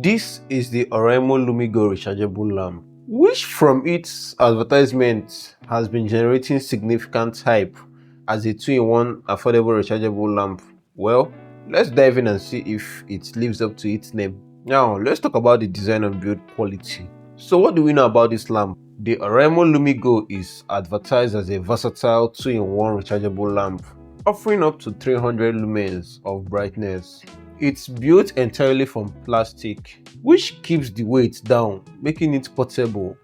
This is the Oraimo lumigo rechargeable lamp, which from its advertisement has been generating significant hype as a 2-in-1 affordable rechargeable lamp. Well, let's dive in and see if it lives up to its name. Now, let's talk about the design and build quality. So what do we know about this lamp? The Oraimo lumigo is advertised as a versatile 2-in-1 rechargeable lamp, offering up to 300 lumens of brightness. It's built entirely from plastic, which keeps the weight down, making it portable,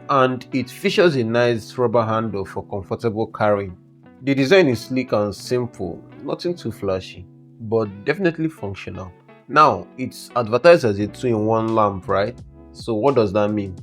and it features a nice rubber handle for comfortable carrying. The design is sleek and simple, nothing too flashy, but definitely functional. Now, it's advertised as a 2-in-1 lamp, right? So what does that mean?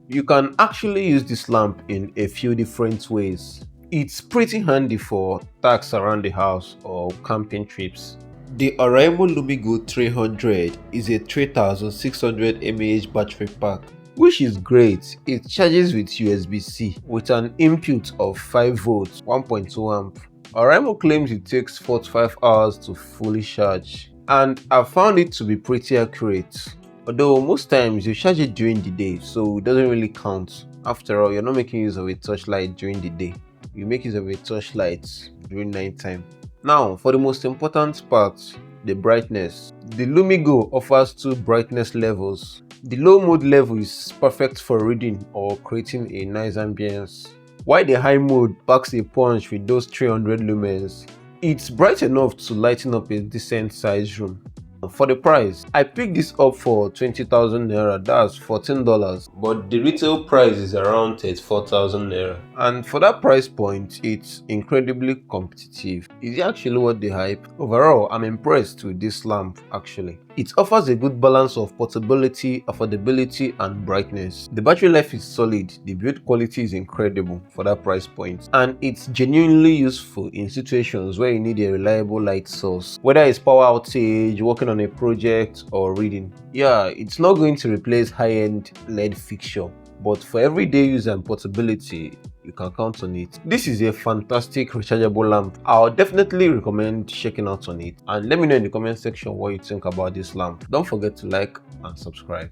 You can actually use this lamp in a few different ways. It's pretty handy for tasks around the house or camping trips. The Oraimo lumigo 300 is a 3600 mAh battery pack, which is great. It charges with USB-C with an input of 5 volts 1.2 amp. Oraimo claims it takes 45 hours to fully charge, and I found it to be pretty accurate. Although most times you charge it during the day, so it doesn't really count. After all, you're not making use of a torchlight during the day. You make use of a torchlight during night time. Now, for the most important part, the brightness. The lumigo offers 2 brightness levels. The low mode level is perfect for reading or creating a nice ambience, while the high mode packs a punch with those 300 lumens. It's bright enough to lighten up a decent sized room. For the price, I picked this up for 20,000 naira, that's $14, but the retail price is around 34,000 naira. And for that price point, it's incredibly competitive. Is it actually worth the hype? Overall, I'm impressed with this lamp actually. It offers a good balance of portability, affordability, and brightness. The battery life is solid, the build quality is incredible for that price point, and it's genuinely useful in situations where you need a reliable light source, whether it's power outage, working on a project, or reading. Yeah, it's not going to replace high-end LED fixture, but for everyday use and portability, you can count on it. This is a fantastic rechargeable lamp. I'll definitely recommend checking out on it, and let me know in the comment section what you think about this lamp. Don't forget to like and subscribe.